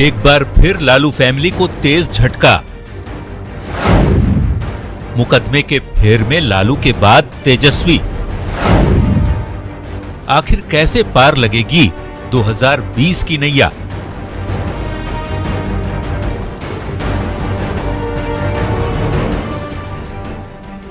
एक बार फिर लालू फैमिली को तेज झटका। मुकदमे के फेर में लालू के बाद तेजस्वी। आखिर कैसे पार लगेगी 2020 की नैया?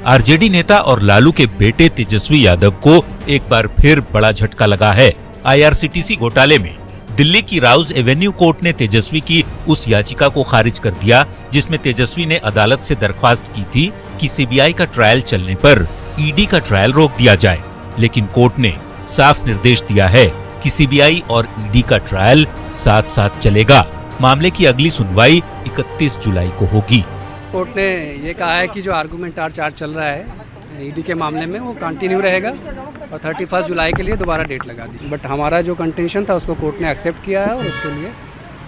आरजेडी नेता और लालू के बेटे तेजस्वी यादव को एक बार फिर बड़ा झटका लगा है। आईआरसीटीसी घोटाले में दिल्ली की राउज एवेन्यू कोर्ट ने तेजस्वी की उस याचिका को खारिज कर दिया जिसमें तेजस्वी ने अदालत से दरख्वास्त की थी कि सीबीआई का ट्रायल चलने पर ईडी का ट्रायल रोक दिया जाए, लेकिन कोर्ट ने साफ निर्देश दिया है कि सीबीआई और ईडी का ट्रायल साथ साथ चलेगा। मामले की अगली सुनवाई 31 जुलाई को होगी। कोर्ट ने ये कहा है कि जो आर्गूमेंट चार्ज चल रहा है ईडी के मामले में वो कंटिन्यू रहेगा और 31 जुलाई के लिए दोबारा डेट लगा दी। बट हमारा जो कंटेंशन था उसको कोर्ट ने एक्सेप्ट किया है और उसके लिए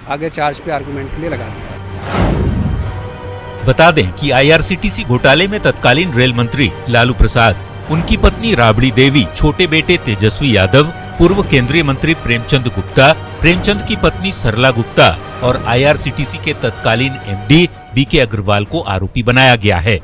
आगे चार्ज पे आर्गूमेंट के लिए लगा दिया है। बता दें कि आईआरसीटीसी घोटाले में तत्कालीन रेल मंत्री लालू प्रसाद, उनकी पत्नी राबड़ी देवी, छोटे बेटे तेजस्वी यादव, पूर्व केंद्रीय मंत्री प्रेमचंद गुप्ता, प्रेमचंद की पत्नी सरला गुप्ता और आईआरसीटीसी के तत्कालीन एमडी बीके अग्रवाल को आरोपी बनाया गया है।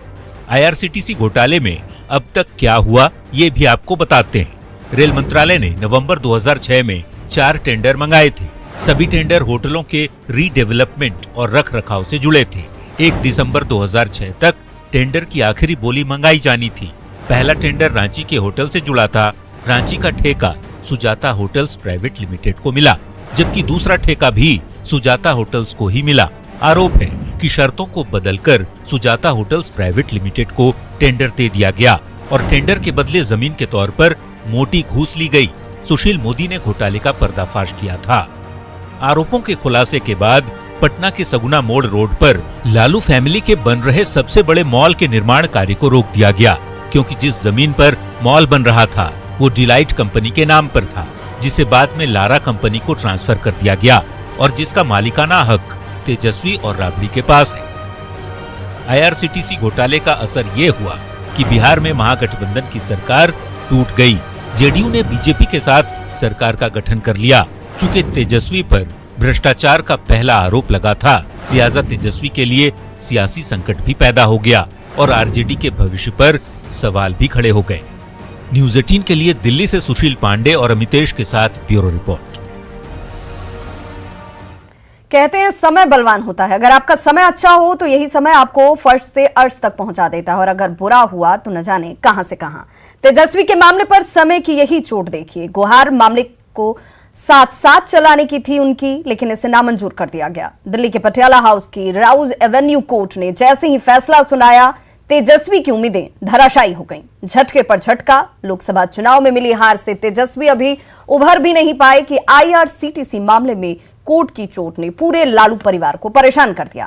आईआरसीटीसी घोटाले में अब तक क्या हुआ ये भी आपको बताते हैं। रेल मंत्रालय ने नवंबर 2006 में 4 टेंडर मंगाए थे। सभी टेंडर होटलों के रीडेवलपमेंट और रखरखाव से जुड़े थे। 1 दिसंबर 2006 तक टेंडर की आखिरी बोली मंगाई जानी थी। पहला टेंडर रांची के होटल से जुड़ा था। रांची का ठेका सुजाता होटल्स प्राइवेट लिमिटेड को मिला, जबकि दूसरा ठेका भी सुजाता होटल्स को ही मिला। आरोप है कि शर्तों को बदलकर सुजाता होटल्स प्राइवेट लिमिटेड को टेंडर दे दिया गया और टेंडर के बदले जमीन के तौर पर मोटी घूस ली गई। सुशील मोदी ने घोटाले का पर्दाफाश किया था। आरोपों के खुलासे के बाद पटना के सगुना मोड़ रोड पर लालू फैमिली के बन रहे सबसे बड़े मॉल के निर्माण कार्य को रोक दिया गया, क्योंकि जिस जमीन पर मॉल बन रहा था वो डिलाइट कंपनी के नाम पर था, जिसे बाद में लारा कंपनी को ट्रांसफर कर दिया गया और जिसका मालिकाना हक तेजस्वी और राबड़ी के पास है। आईआरसीटीसी घोटाले का असर ये हुआ कि बिहार में महागठबंधन की सरकार टूट गई। जेडीयू ने बीजेपी के साथ सरकार का गठन कर लिया। चूंकि तेजस्वी पर भ्रष्टाचार का पहला आरोप लगा था, लिहाजा तेजस्वी के लिए सियासी संकट भी पैदा हो गया और आरजेडी के भविष्य पर सवाल भी खड़े हो गए। न्यूज 18 के लिए दिल्ली से सुशील पांडे और अमितेश के साथ ब्यूरो रिपोर्ट। कहते हैं समय बलवान होता है। अगर आपका समय अच्छा हो तो यही समय आपको फर्श से अर्श तक पहुंचा देता है और अगर बुरा हुआ तो न जाने कहां से कहां। तेजस्वी के मामले पर समय की यही चोट देखिए। गुहार मामले को साथ साथ चलाने की थी उनकी, लेकिन इसे नामंजूर कर दिया गया। दिल्ली के पटियाला हाउस की राउज एवेन्यू कोर्ट ने जैसे ही फैसला सुनाया, तेजस्वी की उम्मीदें धराशायी हो गईं। झटके पर झटका। लोकसभा चुनाव में मिली हार से तेजस्वी अभी उभर भी नहीं पाए कि आईआरसीटीसी मामले में कोर्ट की चोट ने पूरे लालू परिवार को परेशान कर दिया।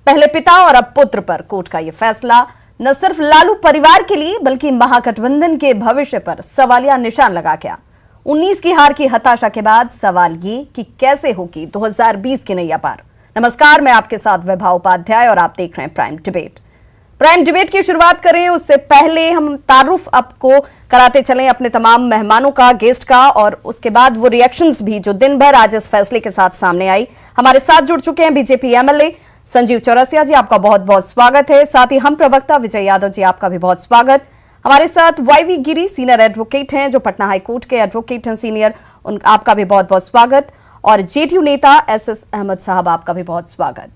पहले पिता और अब पुत्र पर कोर्ट का यह फैसला न सिर्फ लालू परिवार के लिए बल्कि महागठबंधन के भविष्य पर सवालिया निशान लगा गया। 19 की हार की हताशा के बाद सवाल ये कि कैसे होगी 2020 की नैया पार। नमस्कार, मैं आपके साथ वैभव उपाध्याय और आप देख रहे हैं प्राइम डिबेट। प्राइम डिबेट की शुरुआत करें उससे पहले हम तारुफ आपको कराते चलें अपने तमाम मेहमानों का, गेस्ट का, और उसके बाद वो रिएक्शंस भी जो दिन भर आज इस फैसले के साथ सामने आई। हमारे साथ जुड़ चुके हैं बीजेपी एमएलए संजीव चौरसिया जी, आपका बहुत बहुत स्वागत है। साथ ही हम प्रवक्ता विजय यादव जी, आपका भी बहुत स्वागत। हमारे साथ वाईवी गिरी सीनियर एडवोकेट हैं, जो पटना हाईकोर्ट के एडवोकेट हैं सीनियर, आपका भी बहुत बहुत स्वागत। और जेडीयू नेता एसएस अहमद साहब, आपका भी बहुत स्वागत।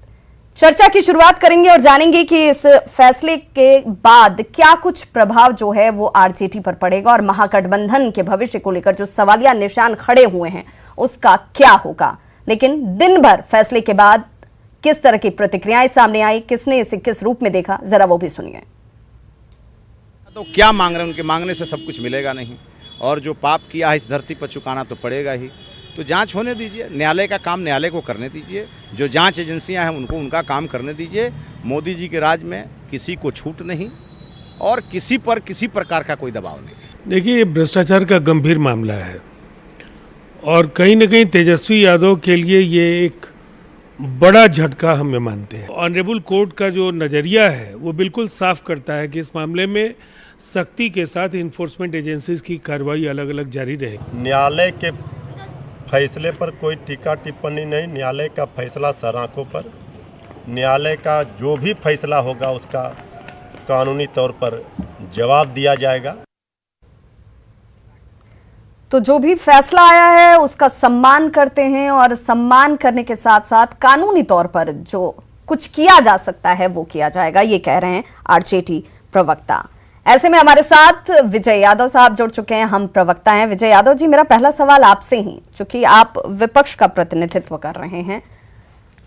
चर्चा की शुरुआत करेंगे और जानेंगे कि इस फैसले के बाद क्या कुछ प्रभाव जो है वो आरजेडी पर पड़ेगा और महागठबंधन के भविष्य को लेकर जो सवालिया निशान खड़े हुए हैं उसका क्या होगा। लेकिन दिन भर फैसले के बाद किस तरह की प्रतिक्रियाएं सामने आई, किसने इसे किस रूप में देखा, जरा वो भी सुनिए। तो क्या मांग रहे हैं? उनके मांगने से सब कुछ मिलेगा नहीं, और जो पाप किया है इस धरती पर चुकाना तो पड़ेगा ही। तो जांच होने दीजिए, न्यायालय का काम न्यायालय को करने दीजिए, जो जांच एजेंसियां हैं उनको उनका काम करने दीजिए। मोदी जी के राज में किसी को छूट नहीं और किसी पर किसी प्रकार का कोई दबाव नहीं। देखिए, ये भ्रष्टाचार का गंभीर मामला है और कहीं ना कहीं तेजस्वी यादव के लिए ये एक बड़ा झटका हमें मानते हैं। ऑनरेबल कोर्ट का जो नज़रिया है वो बिल्कुल साफ करता है कि इस मामले में सख्ती के साथ इन्फोर्समेंट एजेंसीज की कार्रवाई अलग अलग जारी रहे। न्यायालय के फैसले पर कोई टीका टिप्पणी नहीं। न्यायालय का फैसला सर आंखों पर। न्यायालय का जो भी फैसला होगा उसका कानूनी तौर पर जवाब दिया जाएगा। तो जो भी फैसला आया है उसका सम्मान करते हैं और सम्मान करने के साथ साथ कानूनी तौर पर जो कुछ किया जा सकता है वो किया जाएगा, ये कह रहे हैं आरजेडी प्रवक्ता। ऐसे में हमारे साथ विजय यादव साहब जुड़ चुके हैं, हम प्रवक्ता हैं। विजय यादव जी, मेरा पहला सवाल आपसे ही, चूंकि आप विपक्ष का प्रतिनिधित्व कर रहे हैं,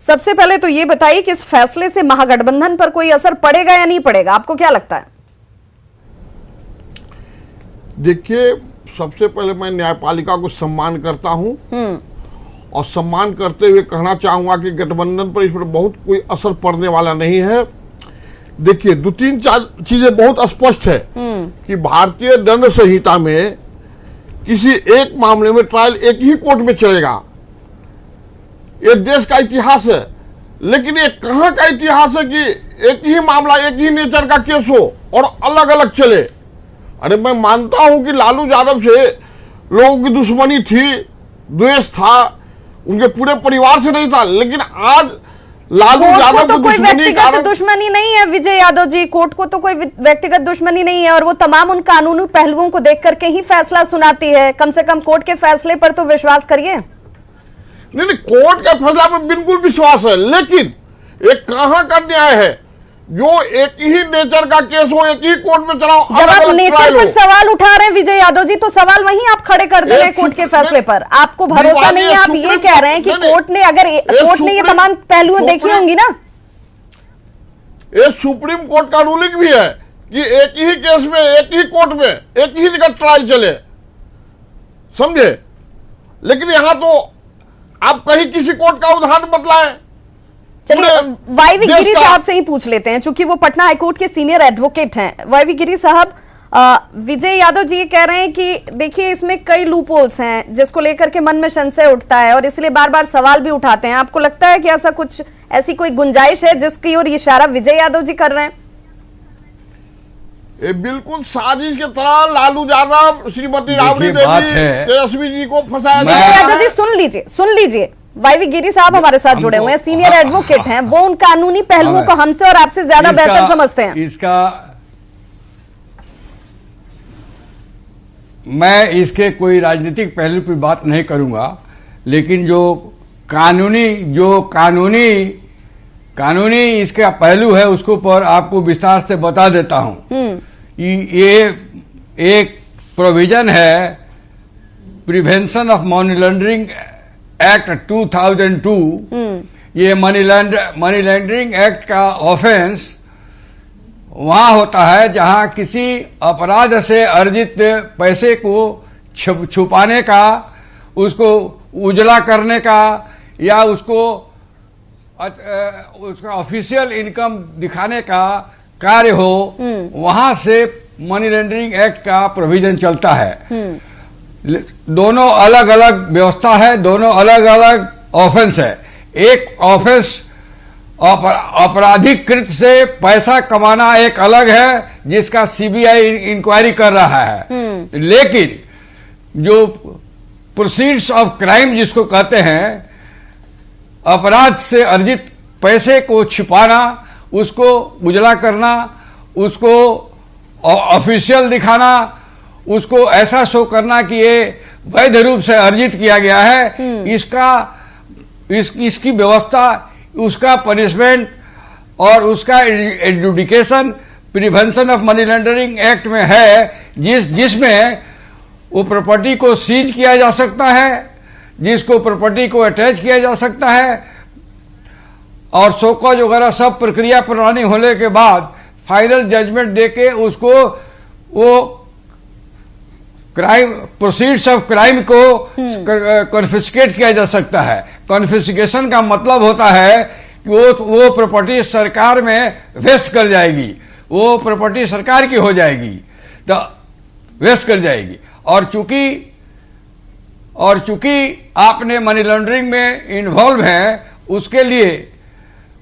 सबसे पहले तो ये बताइए कि इस फैसले से महागठबंधन पर कोई असर पड़ेगा या नहीं पड़ेगा, आपको क्या लगता है? देखिए, सबसे पहले मैं न्यायपालिका को सम्मान करता हूं और सम्मान करते हुए कहना चाहूंगा कि गठबंधन पर इस पर बहुत कोई असर पड़ने वाला नहीं है। देखिए, दो तीन चीजें बहुत स्पष्ट है कि भारतीय दंड संहिता में किसी एक मामले में ट्रायल एक ही कोर्ट में चलेगा। ये देश का इतिहास है, लेकिन ये कहां का इतिहास है कि एक ही मामला एक ही नेचर का केस हो और अलग अलग चले। अरे मैं मानता हूं कि लालू यादव से लोगों की दुश्मनी थी, द्वेष था, उनके पूरे परिवार से नहीं था, लेकिन आज लालू यादव तो कोई व्यक्तिगत दुश्मनी नहीं है विजय यादव जी, कोर्ट को तो कोई व्यक्तिगत दुश्मनी नहीं है और वो तमाम उन कानूनी पहलुओं को देख करके ही फैसला सुनाती है। कम से कम कोर्ट के फैसले पर तो विश्वास करिए। नहीं, कोर्ट के फैसला पर बिल्कुल विश्वास है, लेकिन एक कहां का न्याय है जो एक ही नेचर का केस हो, एक ही कोर्ट में चलाओ। जब आप नेचर पर सवाल उठा रहे हैं विजय यादव जी, तो सवाल वहीं आप खड़े कर दे रहे हैं कोर्ट के फैसले पर। आपको भरोसा नहीं है, आप ये कह रहे हैं कि कोर्ट ने, अगर कोर्ट ने ये तमाम पहलू देखी होंगी ना। ये सुप्रीम कोर्ट का रूलिंग भी है कि एक ही केस में, एक ही कोर्ट में, एक ही जगह ट्रायल चले, समझे। लेकिन यहां तो आप कहीं किसी कोर्ट का उदाहरण बतलाएं। चलिए, वाईवी गिरी साहब से ही पूछ लेते हैं, चूंकि वो पटना हाईकोर्ट के सीनियर एडवोकेट हैं। वाईवी गिरी साहब, विजय यादव जी ये कह रहे हैं कि देखिए इसमें कई लूपहोल्स हैं जिसको लेकर के मन में संशय उठता है और इसलिए बार बार सवाल भी उठाते हैं। आपको लगता है कि ऐसा कुछ, ऐसी कोई गुंजाइश है जिसकी ओर इशारा विजय यादव जी कर रहे हैं? ये बिल्कुल साजिश की तरह लालू यादव, श्रीमती राबड़ी देवी, तेजस्वी जी को फंसाया जा रहा है। विजय यादव जी सुन लीजिए, वाईवी गिरी साहब हमारे साथ जुड़े हुए हैं, सीनियर एडवोकेट हैं, वो उन कानूनी पहलुओं को हमसे और आपसे ज्यादा बेहतर समझते हैं। मैं इसके कोई राजनीतिक पहलू पर बात नहीं करूंगा, लेकिन जो कानूनी इसका पहलू है उसको पर आपको विस्तार से बता देता हूं। ये एक प्रोविजन है prevention of money laundering act 2002। ये मनी लॉन्ड्रिंग एक्ट का ऑफेंस वहां होता है जहां किसी अपराध से अर्जित पैसे को छुपाने का, उसको उजला करने का या उसका ऑफिशियल इनकम दिखाने का कार्य हो, वहां से मनी लॉन्ड्रिंग एक्ट का प्रोविजन चलता है। दोनों अलग अलग व्यवस्था है, दोनों अलग अलग ऑफेंस है। एक ऑफेंस आपराधिक कृत से पैसा कमाना एक अलग है जिसका सीबीआई इंक्वायरी कर रहा है, लेकिन जो प्रोसीड्स ऑफ क्राइम जिसको कहते हैं, अपराध से अर्जित पैसे को छिपाना, उसको उजला करना, उसको ऑफिशियल दिखाना, उसको ऐसा शो करना कि ये वैध रूप से अर्जित किया गया है, इसकी व्यवस्था, उसका पनिशमेंट और उसका adjudication prevention of money laundering act में है, जिसमें वो प्रॉपर्टी को सीज किया जा सकता है, जिसको प्रॉपर्टी को अटैच किया जा सकता है और शोकॉज वगैरह सब प्रक्रिया प्रणाली होने के बाद फाइनल जजमेंट देके उसको वो क्राइम, प्रोसीड्स ऑफ क्राइम को कॉन्फिस्केट किया जा सकता है। कॉन्फिस्केशन का मतलब होता है कि वो प्रॉपर्टी सरकार में वेस्ट कर जाएगी, वो प्रॉपर्टी सरकार की हो जाएगी, तो वेस्ट कर जाएगी। और चूंकि आपने मनी लॉन्ड्रिंग में इन्वॉल्व हैं,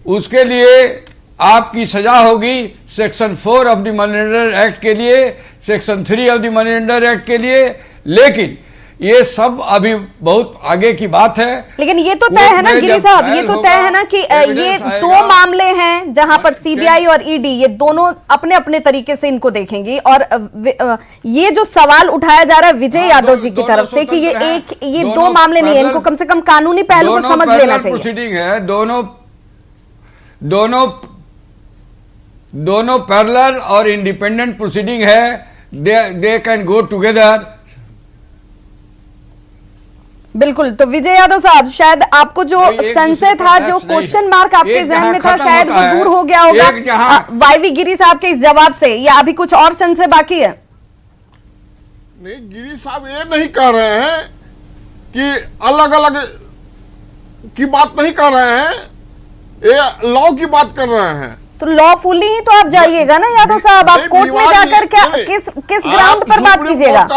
उसके लिए आपकी सजा होगी section 4 of the money laundering act के लिए, section 3 of the money laundering act के लिए। लेकिन ये सब अभी बहुत आगे की बात है। लेकिन ये तो तय है ना गिरी साहब, ये तो तय है ना कि ये दो मामले हैं जहां पर सीबीआई और ईडी ये दोनों अपने अपने तरीके से इनको देखेंगी, और ये जो सवाल उठाया जा रहा है विजय यादव जी की तरफ से कि ये दो मामले नहीं है, इनको कम से कम कानूनी पहलू को समझ लेना चाहिए। प्रोसीडिंग है, दोनों पैरेलल और इंडिपेंडेंट प्रोसीडिंग है, दे कैन गो टुगेदर। बिल्कुल। तो विजय यादव साहब, शायद आपको जो संशय था, जो क्वेश्चन मार्क आपके जहन में था, शायद वो दूर हो गया होगा वाईवी गिरी साहब के इस जवाब से, या अभी कुछ और संशय बाकी है? नहीं, गिरी साहब ये नहीं कह रहे हैं कि अलग अलग की बात नहीं कर रहे हैं, ये लॉ की बात कर रहे हैं। तो लॉफुली ही तो आप जाइएगा ना यादव साहब, आप कोर्ट में जाकर क्या किस ग्राउंड पर बात कीजिएगा?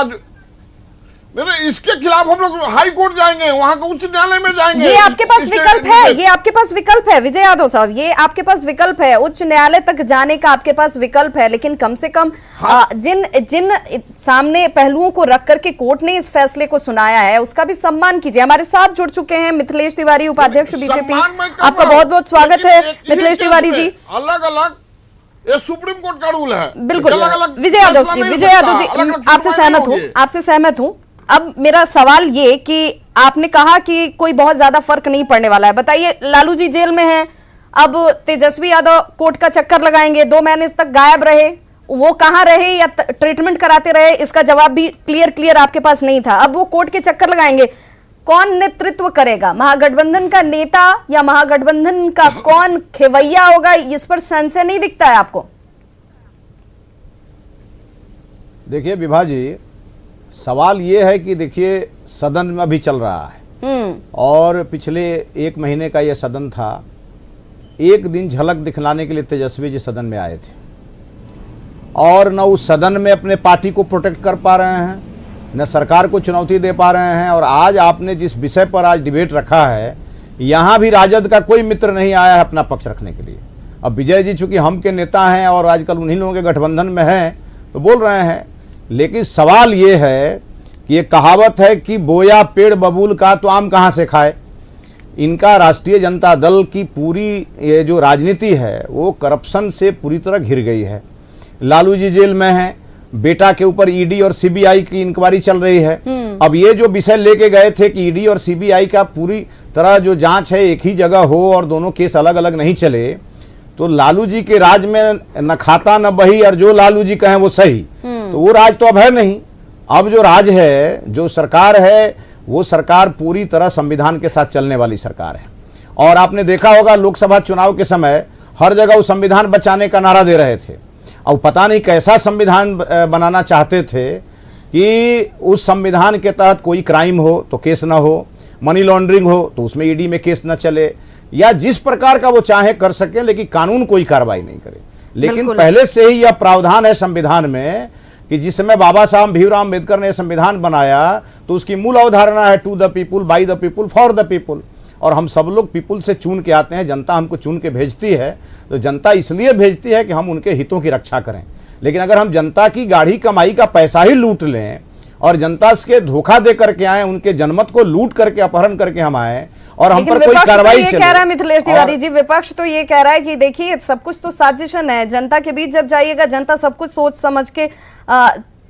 नहीं, इसके खिलाफ हम लोग हाई कोर्ट जाएंगे, वहां का उच्च न्यायालय में जाएंगे। ये आपके पास विकल्प है, ये आपके पास विकल्प है विजय यादव साहब, ये आपके पास विकल्प है, उच्च न्यायालय तक जाने का आपके पास विकल्प है। लेकिन कम से कम जिन सामने पहलुओं को रख करके कोर्ट ने इस फैसले को सुनाया है उसका भी सम्मान कीजिए। हमारे साथ जुड़ चुके हैं मिथिलेश तिवारी, उपाध्यक्ष बीजेपी। आपका बहुत बहुत स्वागत है मिथिलेश तिवारी जी। अलग अलग ये सुप्रीम कोर्ट का रूल है। बिल्कुल। विजय यादव जी, आपसे सहमत हूँ। अब मेरा सवाल ये कि आपने कहा कि कोई बहुत ज्यादा फर्क नहीं पड़ने वाला है। बताइए, लालू जी जेल में हैं, अब तेजस्वी यादव कोर्ट का चक्कर लगाएंगे, 2 महीने तक गायब रहे, वो कहाँ रहे या ट्रीटमेंट कराते रहे, इसका जवाब भी क्लियर आपके पास नहीं था। अब वो कोर्ट के चक्कर लगाएंगे, कौन नेतृत्व करेगा? महागठबंधन का नेता या महागठबंधन का कौन खेवैया होगा? इस पर संशय नहीं दिखता है आपको? देखिए विभा जी, सवाल ये है कि देखिए सदन में अभी चल रहा है और पिछले 1 महीने का ये सदन था। एक दिन झलक दिखलाने के लिए तेजस्वी जी सदन में आए थे और न उस सदन में अपने पार्टी को प्रोटेक्ट कर पा रहे हैं, न सरकार को चुनौती दे पा रहे हैं। और आज आपने जिस विषय पर आज डिबेट रखा है, यहाँ भी राजद का कोई मित्र नहीं आया है अपना पक्ष रखने के लिए। अब विजय जी चूंकि हम के नेता हैं और आजकल उन्हीं लोगों के गठबंधन में हैं तो बोल रहे हैं, लेकिन सवाल ये है कि ये कहावत है कि बोया पेड़ बबूल का तो आम कहाँ से खाए। इनका राष्ट्रीय जनता दल की पूरी ये जो राजनीति है वो करप्शन से पूरी तरह घिर गई है। लालू जी जेल में हैं, बेटा के ऊपर ईडी और सीबीआई की इंक्वायरी चल रही है। अब ये जो विषय लेके गए थे कि ईडी और सीबीआई का पूरी तरह जो जांच है एक ही जगह हो और दोनों केस अलग अलग नहीं चले, तो लालू जी के राज में न खाता न बही और जो लालू जी कहें वो सही, तो वो राज तो अब है नहीं। अब जो राज है, जो सरकार है, वो सरकार पूरी तरह संविधान के साथ चलने वाली सरकार है। और आपने देखा होगा लोकसभा चुनाव के समय हर जगह वो संविधान बचाने का नारा दे रहे थे। अब पता नहीं कैसा संविधान बनाना चाहते थे कि उस संविधान के तहत कोई क्राइम हो तो केस ना हो, मनी लॉन्ड्रिंग हो तो उसमें ईडी में केस न चले, या जिस प्रकार का वो चाहे कर सके, लेकिन कानून कोई कार्रवाई नहीं करे। लेकिन पहले से ही यह प्रावधान है संविधान में कि जिस समय बाबा साहब भीमराव अम्बेडकर ने संविधान बनाया तो उसकी मूल अवधारणा है to the people, by the people, for the people. और हम सब लोग पीपुल से चुन के आते हैं, जनता हमको चुन के भेजती है, तो जनता इसलिए भेजती है कि हम उनके हितों की रक्षा करें। लेकिन अगर हम जनता की गाढ़ी कमाई का पैसा ही लूट लें और जनता से धोखा दे करके आए, उनके जनमत को लूट करके अपहरण करके हम आए और हम पर कोई कार्रवाई ये कह रहा है मिथिलेश तिवारी जी, विपक्ष तो ये कह रहा है कि देखिए सब कुछ तो साजिशन है, जनता के बीच जब जाइएगा जनता सब कुछ सोच समझ के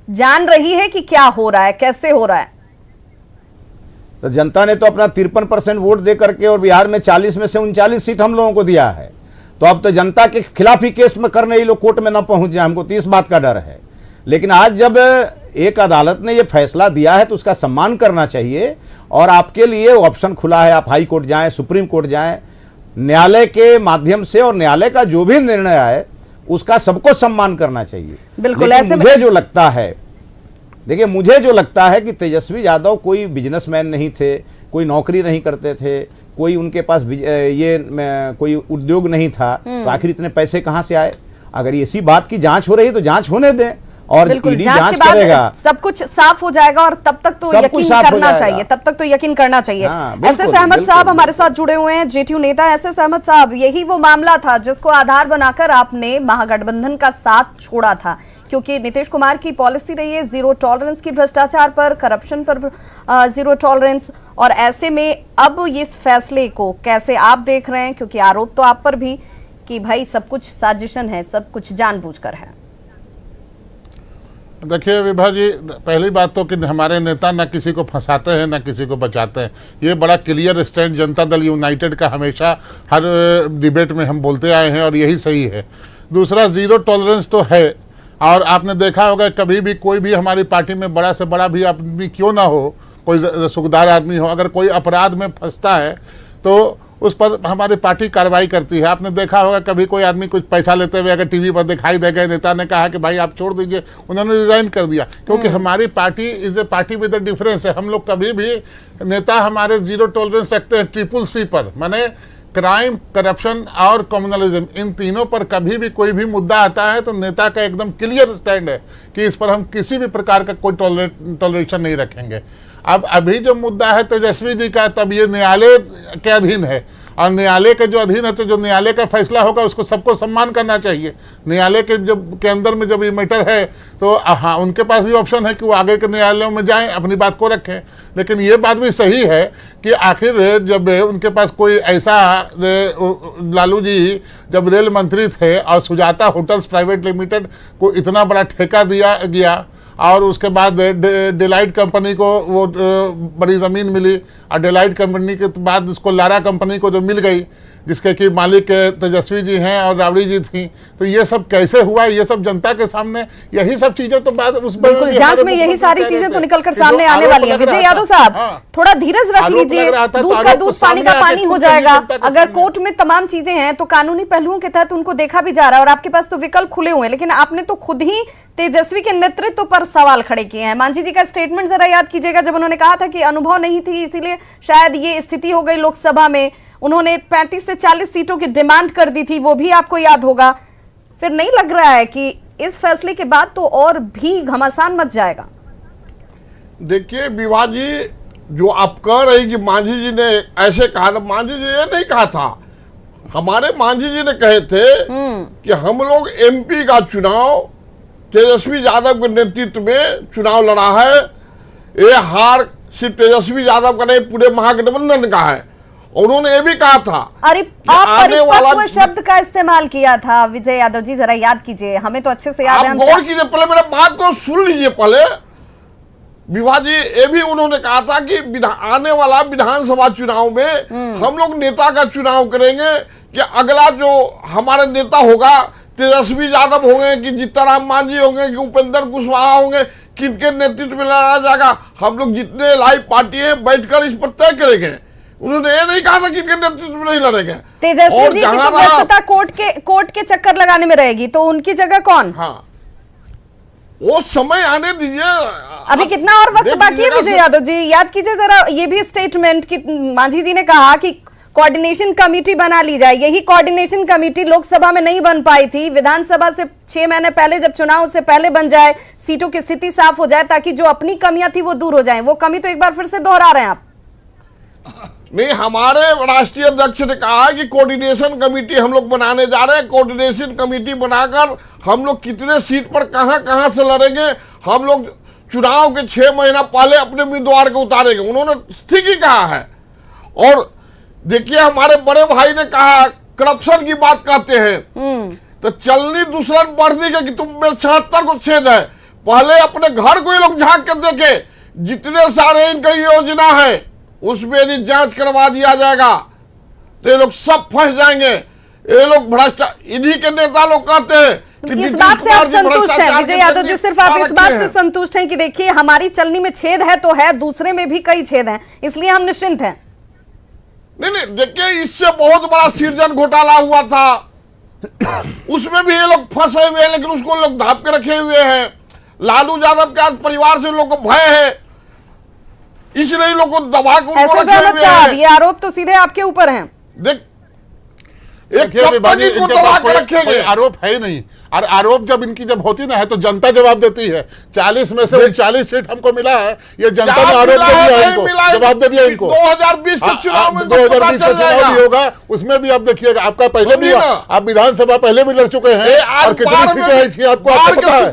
जान रही है कि क्या हो रहा है, कैसे हो रहा है। तो जनता ने तो अपना 53% वोट दे करके और बिहार में 40 में से 39 सीट हम लोगों को दिया है, तो अब तो जनता के खिलाफ ही केस में करने ही लोग कोर्ट में न पहुंच जाए, हमको तो इस बात का डर है। लेकिन आज जब एक अदालत ने यह फैसला दिया है तो उसका सम्मान करना चाहिए और आपके लिए ऑप्शन खुला है, आप हाई कोर्ट जाएं, सुप्रीम कोर्ट जाएं, न्यायालय के माध्यम से, और न्यायालय का जो भी निर्णय आए उसका सबको सम्मान करना चाहिए। बिल्कुल। ऐसे मुझे जो लगता है, देखिए मुझे जो लगता है कि तेजस्वी यादव कोई बिजनेसमैन नहीं थे, कोई नौकरी नहीं करते थे, कोई उनके पास कोई उद्योग नहीं था, तो आखिर इतने पैसे कहां से आए? अगर इसी बात की जांच हो रही है तो जांच होने दें और ईडी जांच करेगा, सब कुछ साफ हो जाएगा और तब तक तो यकीन करना चाहिए, तब तक तो यकीन करना चाहिए। एसएस अहमद साहब हमारे साथ जुड़े हुए हैं, जेटीयू नेता। एसएस अहमद साहब, यही वो मामला था जिसको आधार बनाकर आपने महागठबंधन का साथ छोड़ा था, क्योंकि नीतीश कुमार की पॉलिसी रही है जीरो टॉलरेंस की भ्रष्टाचार पर, करप्शन पर जीरो टॉलरेंस। और ऐसे में अब इस फैसले को कैसे आप देख रहे हैं, क्योंकि आरोप तो आप पर भी कि भाई सब कुछ साजिशन है, सब कुछ जानबूझकर है। देखिए विभा जी, पहली बात तो कि हमारे नेता ना किसी को फंसाते हैं ना किसी को बचाते हैं। ये बड़ा clear stand Janata Dal United का हमेशा हर डिबेट में हम बोलते आए हैं और यही सही है। दूसरा, जीरो टॉलरेंस तो है, और आपने देखा होगा कभी भी कोई भी हमारी पार्टी में बड़ा से बड़ा भी आदमी क्यों ना हो, कोई रसूखदार आदमी हो, अगर कोई अपराध में फंसता है तो उस पर हमारी पार्टी कार्रवाई करती है। आपने देखा होगा कभी कोई आदमी कुछ पैसा लेते हुए अगर टीवी पर दिखाई दे गए, नेता ने कहा कि भाई आप छोड़ दीजिए, उन्होंने रिजाइन कर दिया, क्योंकि हमारी party is a party with a difference है। हम लोग कभी भी, नेता हमारे जीरो टॉलरेंस रखते हैं ट्रिपल सी पर, माने क्राइम, करप्शन और कम्युनलिज्म, इन तीनों पर कभी भी कोई भी मुद्दा आता है तो नेता का एकदम क्लियर स्टैंड है कि इस पर हम किसी भी प्रकार का कोई टॉलरेशन नहीं रखेंगे। अब अभी जो मुद्दा है तेजस्वी जी का, तब ये न्यायालय के अधीन है, और न्यायालय के जो अधीन है तो जो न्यायालय का फैसला होगा उसको सबको सम्मान करना चाहिए। न्यायालय के जब के अंदर में जब ये मैटर है तो हाँ, उनके पास भी ऑप्शन है कि वो आगे के न्यायालयों में जाएं, अपनी बात को रखें। लेकिन ये बात भी सही है कि आखिर जब उनके पास कोई ऐसा, लालू जी जब रेल मंत्री थे और सुजाता होटल्स प्राइवेट लिमिटेड को इतना बड़ा ठेका दिया गया, और उसके बाद डेलाइट कंपनी को वो बड़ी ज़मीन मिली, और डेलाइट कंपनी के बाद उसको लारा कंपनी को जो मिल गई, जिसके कि मालिक तेजस्वी जी हैं और राबड़ी जी थी, तो ये सब कैसे हुआ, ये सब जनता के सामने, यही सब चीजें तो बाद उस बिल्कुल जांच में यही सारी चीजें तो निकलकर सामने आने वाली है। विजय यादव साहब, थोड़ा धीरज रख लीजिए, दूध का दूध पानी का पानी हो जाएगा। अगर कोर्ट में तमाम चीजें हैं तो कानूनी पहलुओं के तहत उनको देखा भी जा रहा है, और आपके पास तो विकल्प खुले हुए हैं, लेकिन आपने तो खुद ही तेजस्वी के नेतृत्व पर सवाल खड़े किए हैं। मांझी जी का स्टेटमेंट जरा याद कीजिएगा, जब उन्होंने कहा था कि अनुभव नहीं थी इसीलिए शायद ये स्थिति हो गई लोकसभा में। उन्होंने 35 से 40 सीटों की डिमांड कर दी थी, वो भी आपको याद होगा। फिर नहीं लग रहा है कि इस फैसले के बाद तो और भी घमासान मच जाएगा? देखिए विभा जी, जो आप कह रही कि मांझी जी ने ऐसे कहा था, मांझी जी ये नहीं कहा था। हमारे मांझी जी ने कहे थे कि हम लोग एमपी का चुनाव तेजस्वी यादव के नेतृत्व में चुनाव लड़ा है, ये हार सिर्फ तेजस्वी यादव का नहीं पूरे महागठबंधन का है। उन्होंने ये भी कहा था, अरे आप परिपक्व शब्द का इस्तेमाल किया था विजय यादव जी, जरा याद कीजिए, हमें तो अच्छे से याद है। आप गौर कीजिए, पहले मेरे बात को सुन लीजिए पहले। विभा जी, ये भी उन्होंने कहा था कि आने वाला विधानसभा चुनाव में हम लोग नेता का चुनाव करेंगे, कि अगला जो हमारे नेता होगा तेजस्वी यादव होंगे कि जीतनराम मांझी होंगे कि उपेंद्र कुशवाहा होंगे, किनके नेतृत्व में लड़ा जाएगा, हम लोग जितने लाइव पार्टी है बैठकर इस पर तय करेंगे। उन्होंने ये नहीं कहा था कि इनके नेतृत्व में नहीं लड़ेंगे। तेजस्वी जी की तो व्यस्तता कोर्ट के चक्कर लगाने में रहेगी, तो उनकी जगह कौन? हाँ, वो समय आने दीजिए। अभी कितना और वक्त बाकी है विजय यादव जी? याद कीजिए जरा ये भी स्टेटमेंट कि मांझी जी ने कहा कि कोऑर्डिनेशन कमेटी बना ली जाए। यही कोऑर्डिनेशन कमेटी लोकसभा में नहीं बन पाई थी, विधानसभा से 6 महीने पहले जब चुनाव से पहले बन जाए, सीटों की स्थिति साफ हो जाए, ताकि जो अपनी कमियां थी वो दूर हो जाएं। वो कमी तो एक बार फिर से दोहरा रहे हैं आप। नहीं, हमारे राष्ट्रीय अध्यक्ष ने कहा है कि कोऑर्डिनेशन कमेटी हम लोग बनाने जा रहे हैं। कोऑर्डिनेशन कमेटी बनाकर हम लोग कितने सीट पर कहां से लड़ेंगे, हम लोग चुनाव के 6 महीना पहले अपने उम्मीदवार को उतारेंगे। उन्होंने ठीक ही कहा है। और देखिए, हमारे बड़े भाई ने कहा करप्शन की बात कहते हैं, तो चलनी दूसरन बढ़ने के कि तुम में 76 को छेद है। पहले अपने घर को ये लोग झांक कर देखे, जितने सारे इनका योजना है उसमें यदि जांच करवा दिया जाएगा तो ये लोग सब फंस जाएंगे। ये लोग भ्रष्टाचार, इन्हीं के नेता लोग कहते हैं कि इस बात से आप संतुष्ट हैं विजय यादव जी? सिर्फ आप इस बात से संतुष्ट हैं कि देखिए हमारी चलनी में छेद है तो है, दूसरे में भी कई छेद हैं, इसलिए हम निश्चिंत हैं? नहीं, देखिए, इससे बहुत बड़ा सृजन घोटाला हुआ था, उसमें भी ये लोग फंसे हुए हैं, लेकिन उसको लोग ढांप के रखे हुए हैं। लालू यादव के आज परिवार से लोगों को भय है, इसलिए लोग को दबा के ऐसे सहमत साहब, ये आरोप तो सीधे आपके ऊपर हैं। देख, एक कोई आरोप है ही नहीं। और आरोप जब इनकी जब होती ना है तो जनता जवाब देती है। 40 में से 40 सीट हमको मिला है, ये जनता ने आरोप दे दिया इनको, जवाब दे दिया इनको। 2020 के चुनाव में 2020 का चुनाव भी होगा, उसमें भी आप देखिएगा, आपका पहले भी आप विधानसभा पहले भी लड़ चुके हैं और कितनी सीटें आई थी आपको पता है?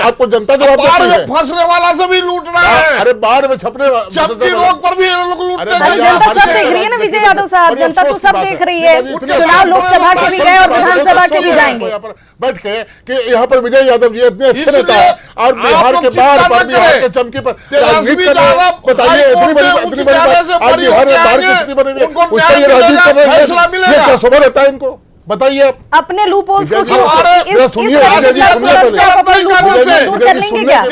आपको जनता जवाब देती है। फंसने वाला से भी लूट रहा है। अरे बाढ़ में छपने रोग पर भी लोग लूटते हैं। जनता सब देख रही है ना विजय यादव साहब, जनता तो सब देख रही है। चुनाव लोकसभा के भी गए और विधानसभा के भी जाएंगे। बैठ के कि यहाँ पर विजय यादव जी इतने अच्छे नेता है और बिहार के बाढ़ पर, बिहार के चमकी पर राजनीति कर रहे हैं। बताइए इतनी बड़ी आज बिहार में बाढ़ की स्थिति बनी है, उस पर ये राजनीति कर रहे हैं, ये क्या शोभा रहता है इनको? बताइए आप अपने लूप होल्स को दूर कर लेंगे क्या?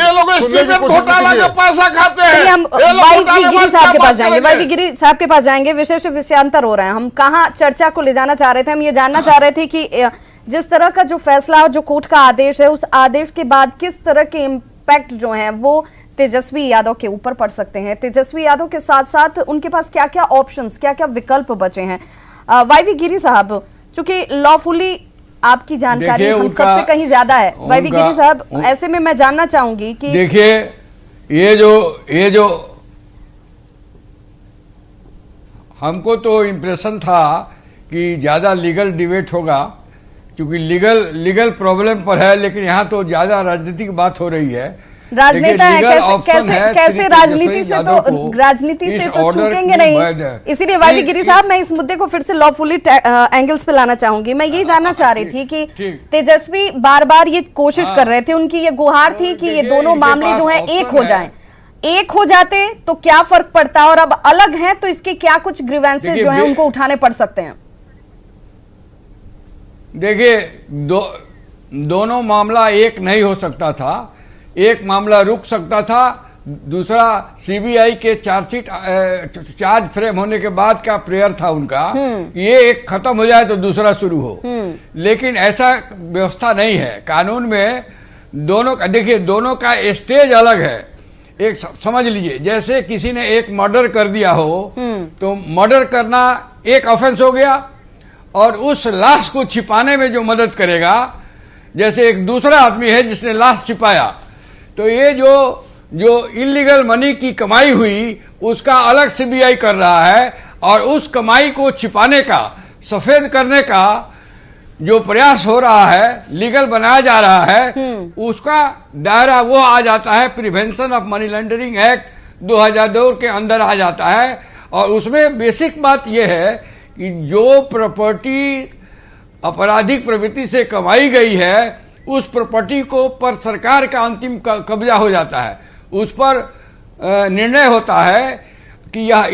पैसा खाते हैं। हम वाईवी गिरी साहब के पास जाएंगे, वाईवी गिरी साहब के पास जाएंगे। विशेष विषयांतर हो रहे हैं, हम कहाँ चर्चा को ले जाना चाह रहे थे? हम ये जानना चाह रहे थे कि जिस तरह का जो फैसला और जो कोर्ट का आदेश है, उस आदेश के बाद किस तरह के इम्पैक्ट जो है वो तेजस्वी यादव के ऊपर पड़ सकते हैं। तेजस्वी यादव के साथ साथ उनके पास क्या क्या ऑप्शंस, क्या क्या विकल्प बचे हैं? वाईवी गिरी साहब, चूंकि लॉफुली आपकी जानकारी हम सबसे कहीं ज्यादा है, वाईवी गिरी साहब, ऐसे में मैं जानना चाहूंगी कि देखिए ये जो हमको तो इम्प्रेशन था कि ज्यादा लीगल डिबेट होगा, क्योंकि लीगल प्रॉब्लम पर है, लेकिन यहाँ तो ज्यादा राजनीतिक बात हो रही है। राजनेता है, कैसे राजनीति से तो चूकेंगे नहीं। इसीलिए वाईवी गिरी साहब, मैं इस मुद्दे को फिर से लॉफुली एंगल्स पे लाना चाहूंगी। मैं ये जानना चाह रही थी कि तेजस्वी बार बार ये कोशिश कर रहे थे, उनकी ये गुहार थी कि ये दोनों मामले जो हैं एक हो जाएं। एक हो जाते तो क्या फर्क पड़ता, और अब अलग हैं तो इसके क्या कुछ ग्रीवेंसेस जो हैं उनको उठाने पड़ सकते हैं? देखिए दोनों मामला एक नहीं हो सकता था। एक मामला रुक सकता था, दूसरा सीबीआई के चार्ज फ्रेम होने के बाद का प्रेयर था उनका, ये एक खत्म हो जाए तो दूसरा शुरू हो। लेकिन ऐसा व्यवस्था नहीं है कानून में। दोनों का देखिए, दोनों का स्टेज अलग है। एक समझ लीजिए, जैसे किसी ने एक मर्डर कर दिया हो तो मर्डर करना एक ऑफेंस हो गया, और उस लाश को छिपाने में जो मदद करेगा, जैसे एक दूसरा आदमी है जिसने लाश छिपाया, तो ये जो इलीगल मनी की कमाई हुई उसका अलग सीबीआई कर रहा है, और उस कमाई को छिपाने का, सफेद करने का जो प्रयास हो रहा है, लीगल बनाया जा रहा है, उसका दायरा वो आ जाता है prevention of money laundering act 2002 के अंदर आ जाता है। और उसमें बेसिक बात यह है कि जो प्रॉपर्टी आपराधिक प्रवृत्ति से कमाई गई है, उस प्रॉपर्टी को पर सरकार का अंतिम कब्जा हो जाता है। उस पर निर्णय होता है कि यह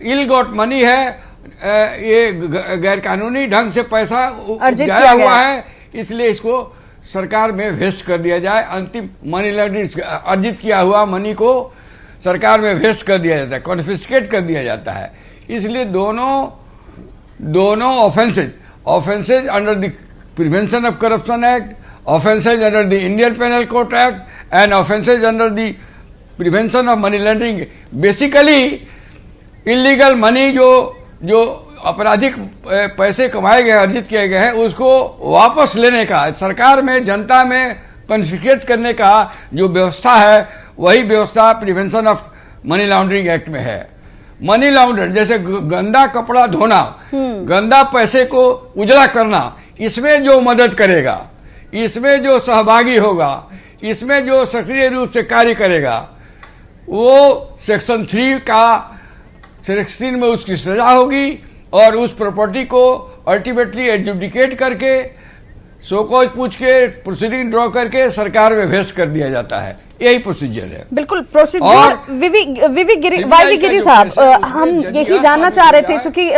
इल गॉट मनी है, ये गैर कानूनी ढंग से पैसा जाया हुआ है, इसलिए इसको सरकार में वेस्ट कर दिया जाए। अंतिम मनी लॉन्ड्रिंग, अर्जित किया हुआ मनी को सरकार में वेस्ट कर दिया जाता है, कॉन्फिस्केट कर दिया जाता है। इसलिए दोनों offences under the prevention of corruption act, offences under the Indian penal code act and offences under the prevention of money laundering, basically illegal money जो आपराधिक पैसे कमाए गए, अर्जित किए गए हैं, उसको वापस लेने का, सरकार में, जनता में कॉन्फिस्केट करने का जो व्यवस्था है, वही व्यवस्था prevention of money laundering act में है। मनी लॉन्ड्रिंग जैसे गंदा कपड़ा धोना, गंदा पैसे को उजला करना, इसमें जो मदद करेगा, इसमें जो सहभागी होगा, इसमें जो सक्रिय रूप से कार्य करेगा, वो सेक्शन 3 का 16 में उसकी सजा होगी, और उस प्रॉपर्टी को अल्टीमेटली एडजुडिकेट करके, सोकॉज पूछ के, प्रोसीडिंग ड्रॉ करके सरकार में भेज कर दिया जाता है। यही प्रोसीजर है। बिल्कुल प्रोसीजर। वाईवी गिरी साहब, हम यही जानना चाह रहे थे, चूंकि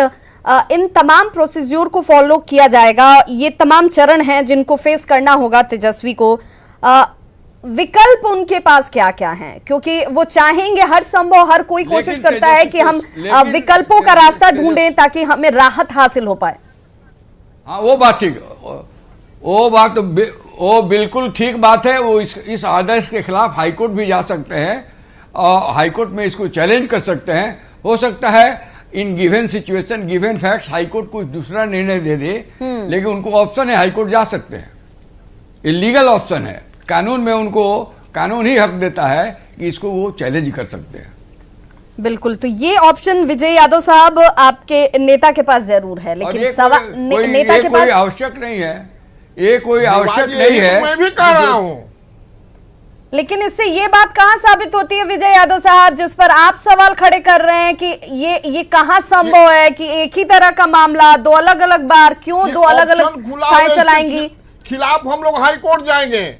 इन तमाम प्रोसीजर को फॉलो किया जाएगा, ये तमाम चरण हैं जिनको फेस करना होगा तेजस्वी को, विकल्प उनके पास क्या क्या हैं? क्योंकि वो चाहेंगे, हर संभव हर कोई कोशिश करता है कि हम विकल्पों का रास्ता ढूंढें ताकि हमें राहत हासिल हो पाए। हाँ, वो बात ठीक, वो बिल्कुल ठीक बात है। वो इस आदेश के खिलाफ हाईकोर्ट भी जा सकते हैं, और हाईकोर्ट में इसको चैलेंज कर सकते हैं। हो सकता है in given situation given facts high court कुछ दूसरा निर्णय दे दे, लेकिन उनको ऑप्शन है, हाईकोर्ट जा सकते हैं, ये लीगल ऑप्शन है, कानून में उनको कानून ही हक देता है कि इसको वो चैलेंज कर सकते हैं। बिल्कुल, तो ये ऑप्शन विजय यादव साहब आपके नेता के पास जरूर है, लेकिन नेता के पास कोई आवश्यक नहीं है, ये कोई आवश्यक नहीं है। मैं भी कह रहा हूं, लेकिन इससे ये बात कहां साबित होती है विजय यादव साहब, जिस पर आप सवाल खड़े कर रहे हैं कि ये कहां संभव है कि एक ही तरह का मामला दो अलग अलग बार, क्यों दो अलग अलग थाने चलाएंगी? खिलाफ हम लोग हाई कोर्ट जाएंगे,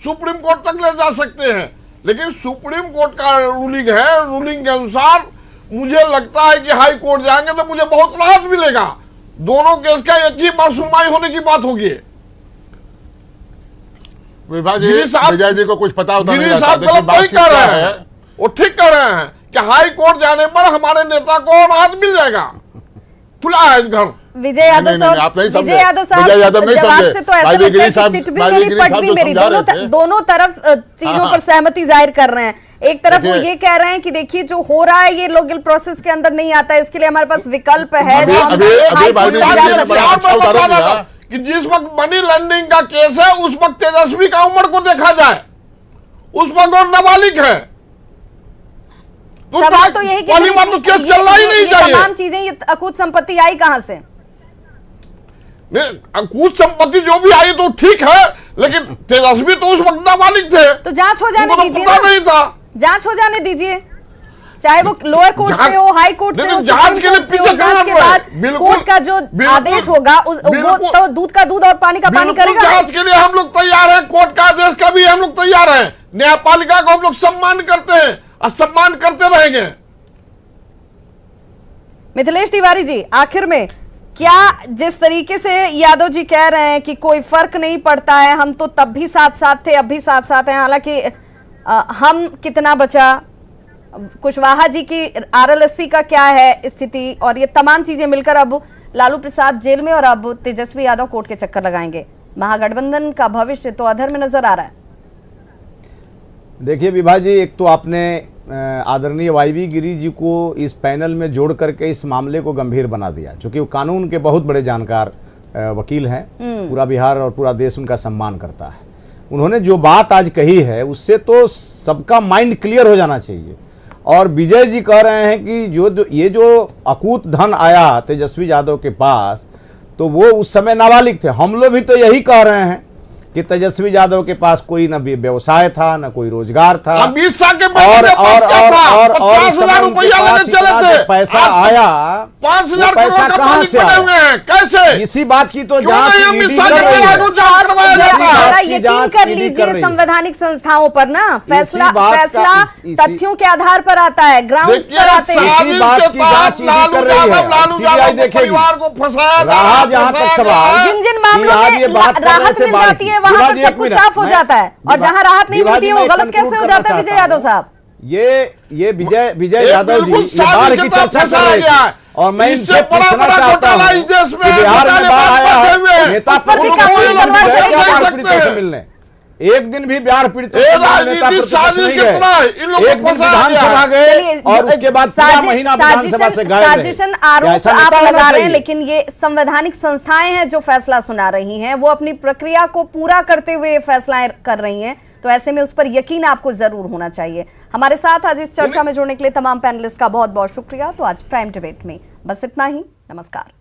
सुप्रीम कोर्ट तक ले जा सकते हैं, लेकिन सुप्रीम कोर्ट का रूलिंग है, रूलिंग के अनुसार मुझे लगता है कि हाई कोर्ट जाएंगे तो मुझे बहुत राहत मिलेगा। दोनों केस का एक ही बार सुनवाई होने की बात होगी। विजय जी को कुछ पता होता नहीं रहता, साहब गलत नहीं कर रहे हैं, वो ठीक कर रहे हैं कि हाई कोर्ट जाने पर हमारे नेता को राहत मिल जाएगा, खुला है घर। विजय यादव साहब, विजय यादव नहीं जवाब समझे, से तो ऐसा लगता है कि चिट भी मेरी पट भी मेरी, दोनों तरफ चीजों पर सहमति जाहिर कर रहे हैं। एक तरफ वो ये कह रहे हैं कि देखिए जो हो रहा है ये लीगल प्रोसेस के अंदर नहीं आता है, इसके लिए हमारे पास विकल्प है कि जिस वक्त मनी लॉन्ड्रिंग का केस है उस वक्त तेजस्वी का उम्र को देखा जाए, उस वक्त और नाबालिग है, सवाल तो यही तो केस चलना ही नहीं चाहिए। तमाम चीजें, ये अकूत संपत्ति आई कहां से? अकूत संपत्ति जो भी आई तो ठीक है, लेकिन तेजस्वी तो उस वक्त नाबालिग थे, तो जांच हो जाने दीजिए, नहीं था, जांच हो जाने दीजिए, चाहे वो लोअर कोर्ट से हो, हाई कोर्ट से हो, जांच के लिए पीछे जांच के बाद कोर्ट का जो आदेश होगा वो तो दूध का दूध और पानी का पानी करेगा। जांच के लिए हम लोग तैयार हैं, कोर्ट का आदेश का भी हम लोग तैयार हैं, न्यायपालिका को हम लोग सम्मान करते हैं और सम्मान करते रहेंगे। मिथिलेश तिवारी जी, आखिर में क्या जिस तरीके से यादव जी कह रहे हैं कि कोई फर्क नहीं पड़ता है, हम तो तब भी साथ साथ थे, अब भी साथ साथ हैं, हालांकि हम कितना बचा, कुशवाहा जी की आरएलएसपी का क्या है स्थिति, और ये तमाम चीजें मिलकर अब लालू प्रसाद जेल में और अब तेजस्वी यादव कोर्ट के चक्कर लगाएंगे। महागठबंधन का भविष्य तो अधर में नजर आ रहा है। देखिए विभा जी, एक तो आपने आदरणीय वाईवी गिरी जी को इस पैनल में जोड़ करके इस मामले को गंभीर बना दिया, क्योंकि वो कानून के बहुत बड़े जानकार वकील हैं, पूरा बिहार और पूरा देश उनका सम्मान करता है। उन्होंने जो बात आज कही है उससे तो सबका माइंड क्लियर हो जाना चाहिए। और विजय जी कह रहे हैं कि ये जो अकूत धन आया तेजस्वी यादव के पास, तो वो उस समय नाबालिग थे। हम लोग भी तो यही कह रहे हैं कि तेजस्वी यादव के पास कोई न व्यवसाय था, न कोई रोजगार था, और पैसा आया, 5,000 पैसा कहां से आया, कैसे? इसी बात की तो जांच यकीन कर लीजिए संवैधानिक संस्थाओं पर ना, फैसला तथ्यों के आधार पर आता है, ग्राउंड पर आते हैं। इसी बात की जांच कर रही है, सीबीआई देखेगी। रहा जहां तक सवाल, जिन जिन मामलों में राहत मिल जाती है वहां पर सब कुछ साफ हो जाता है, और जहां राहत नहीं मिलती है वो गलत कैसे हो जाता है? विजय यादव साहब, ये विजय यादव जी ये बाढ़ की चर्चा कर रहे थे, और मैं इनसे पूछना चाहता हूं कि बिहार में बाढ़ आया है, नेता पीड़ितों से मिलने, एक दिन भी बिहार पीड़ितों से नेता प्रतिपक्ष नहीं गए, एक दिन विधानसभा गए और उसके बाद पूरा महीना विधानसभा से गायब रहे। साजिशन आरोप आप लगा रहे हैं, लेकिन ये संवैधानिक संस्थाएं हैं जो फैसला सुना रही हैं, वो अपनी प्रक्रिया को पूरा करते हुए फैसला कर रही हैं, तो ऐसे में उस पर यकीन आपको जरूर होना चाहिए। हमारे साथ आज इस चर्चा में जुड़ने के लिए तमाम पैनलिस्ट का बहुत बहुत शुक्रिया। तो आज प्राइम डिबेट में बस इतना ही, नमस्कार।